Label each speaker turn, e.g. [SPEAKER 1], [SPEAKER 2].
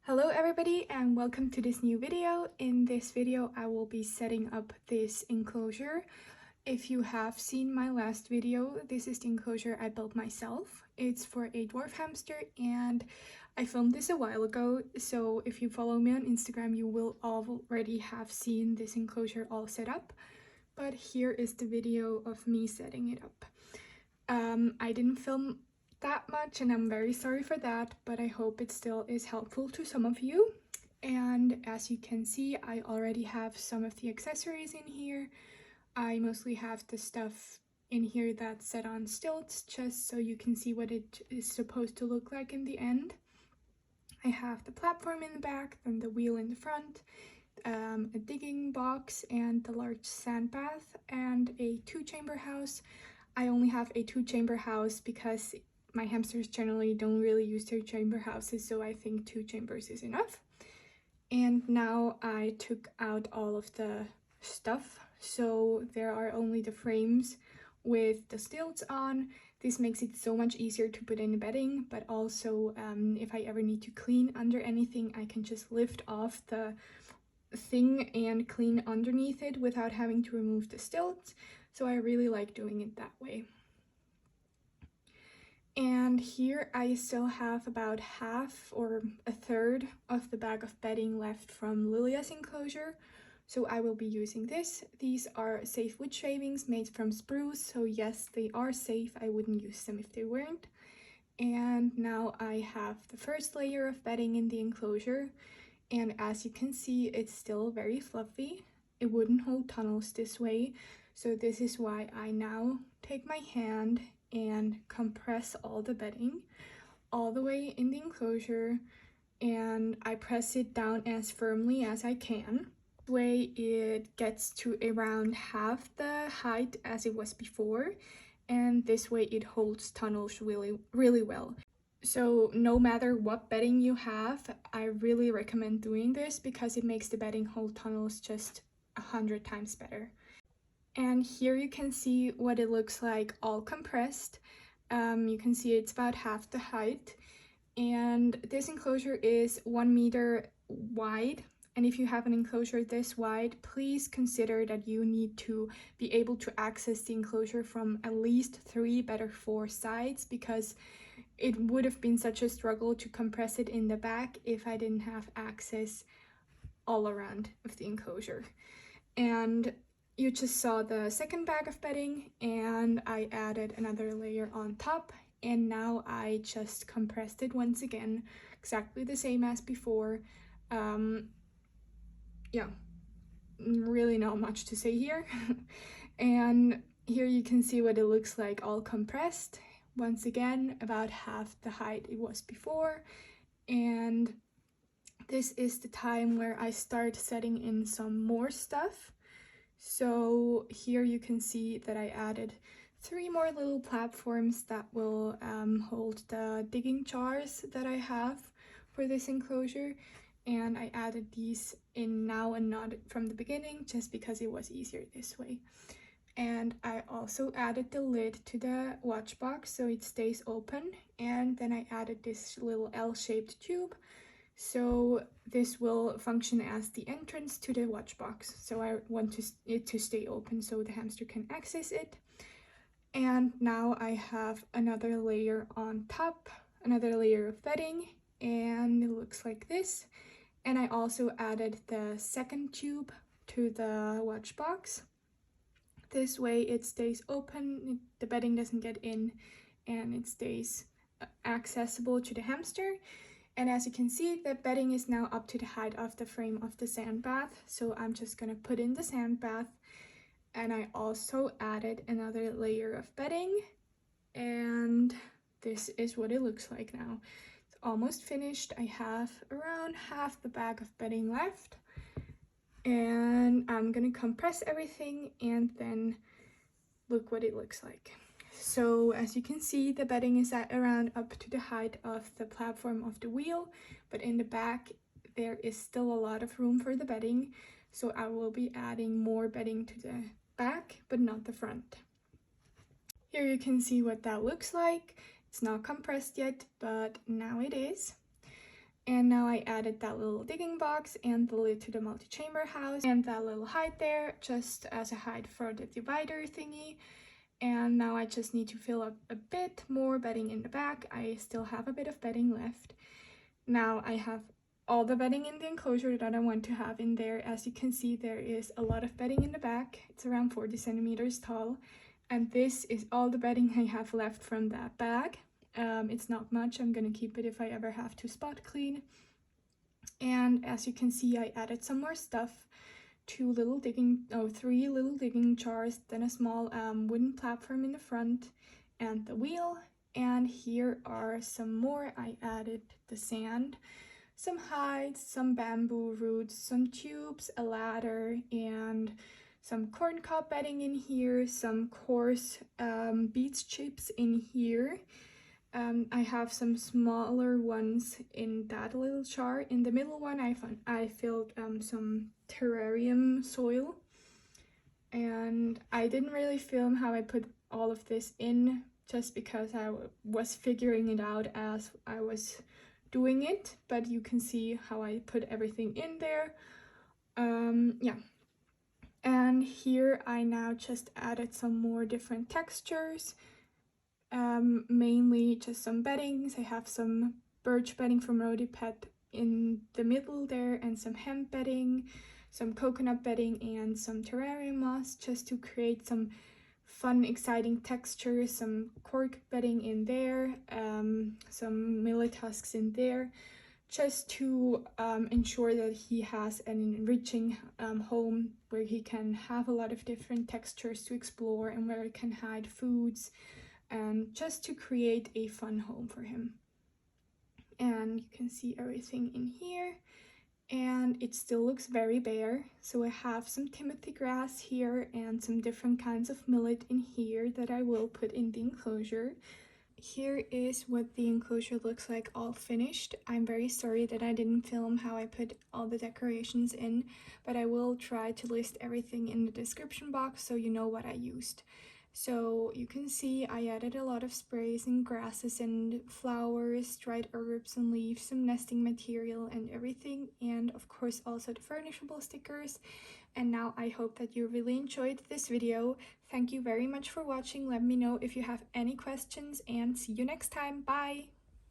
[SPEAKER 1] Hello everybody and welcome to this new video. In this video I will be setting up this enclosure. If you have seen my last video, this is the enclosure I built myself. It's for a dwarf hamster and I filmed this a while ago, so if you follow me on Instagram you will already have seen this enclosure all set up. But here is the video of me setting it up. I didn't film that much and I'm very sorry for that, but I hope it still is helpful to some of you. And as you can see, I already have some of the accessories in here. I mostly have the stuff in here that's set on stilts just so you can see what it is supposed to look like in the end. I have the platform in the back, then the wheel in the front, a digging box and the large sand bath and a 2-chamber house. I only have a 2-chamber house because my hamsters generally don't really use their chamber houses, so I think 2 chambers is enough. And now I took out all of the stuff, so there are only the frames with the stilts on. This makes it so much easier to put in the bedding, but also if I ever need to clean under anything, I can just lift off the thing and clean underneath it without having to remove the stilts. So I really like doing it that way. And here I still have about half or a third of the bag of bedding left from Lilja's enclosure. So I will be using this. These are safe wood shavings made from spruce. So yes, they are safe. I wouldn't use them if they weren't. And now I have the first layer of bedding in the enclosure. And as you can see, it's still very fluffy. It wouldn't hold tunnels this way. So this is why I now take my hand and compress all the bedding all the way in the enclosure, and I press it down as firmly as I can. This way it gets to around half the height as it was before, and this way it holds tunnels really well. So no matter what bedding you have, I really recommend doing this because it makes the bedding hold tunnels just 100 times better. And here you can see what it looks like all compressed. You can see it's about half the height. And this enclosure is 1 meter wide. And if you have an enclosure this wide, please consider that you need to be able to access the enclosure from at least 3, better 4 sides, because it would have been such a struggle to compress it in the back if I didn't have access all around of the enclosure. And you just saw the second bag of bedding and I added another layer on top, and now I just compressed it once again, exactly the same as before. Yeah, really not much to say here. And here you can see what it looks like all compressed. Once again, about half the height it was before. And this is the time where I start setting in some more stuff. So here you can see that I added 3 more little platforms that will hold the digging jars that I have for this enclosure, and I added these in now and not from the beginning just because it was easier this way. And I also added the lid to the watch box so it stays open, and then I added this little L-shaped tube. So this will function as the entrance to the watch box. So I want it to stay open so the hamster can access it. And now I have another layer on top, another layer of bedding, and it looks like this. And I also added the second tube to the watch box. This way it stays open, the bedding doesn't get in, and it stays accessible to the hamster. And as you can see, the bedding is now up to the height of the frame of the sand bath. So I'm just gonna put in the sand bath. And I also added another layer of bedding. And this is what it looks like now. It's almost finished. I have around half the bag of bedding left. And I'm gonna compress everything and then look what it looks like. So as you can see, the bedding is at around up to the height of the platform of the wheel, but in the back there is still a lot of room for the bedding, so I will be adding more bedding to the back but not the front. Here you can see what that looks like. It's not compressed yet, but now it is. And now I added that little digging box and the lid to the multi-chamber house and that little height there just as a height for the divider thingy. And now I just need to fill up a bit more bedding in the back. I still have a bit of bedding left. Now I have all the bedding in the enclosure that I want to have in there. As you can see, there is a lot of bedding in the back. It's around 40 centimeters tall. And this is all the bedding I have left from that bag. It's not much. I'm gonna keep it if I ever have to spot clean. And as you can see, I added some more stuff. 3 little digging jars, then a small wooden platform in the front, and the wheel. And here are some more. I added the sand, some hides, some bamboo roots, some tubes, a ladder, and some corncob bedding in here, some coarse beech chips in here. I have some smaller ones in that little jar. In the middle one, I filled some terrarium soil, and I didn't really film how I put all of this in just because I was figuring it out as I was doing it, but you can see how I put everything in there. Yeah. And here I now just added some more different textures. Mainly just some beddings. I have some birch bedding from Rody Pet in the middle there, and some hemp bedding, some coconut bedding, and some terrarium moss just to create some fun, exciting textures. Some cork bedding in there, some millet husks in there, just to ensure that he has an enriching home where he can have a lot of different textures to explore and where he can hide foods, and just to create a fun home for him. And you can see everything in here, and it still looks very bare. So I have some Timothy grass here and some different kinds of millet in here that I will put in the enclosure. Here is what the enclosure looks like all finished. I'm very sorry that I didn't film how I put all the decorations in, but I will try to list everything in the description box so you know what I used. So you can see I added a lot of sprays and grasses and flowers, dried herbs and leaves, some nesting material and everything, and of course also the furnishable stickers. And now I hope that you really enjoyed this video. Thank you very much for watching. Let me know if you have any questions, and see you next time. Bye!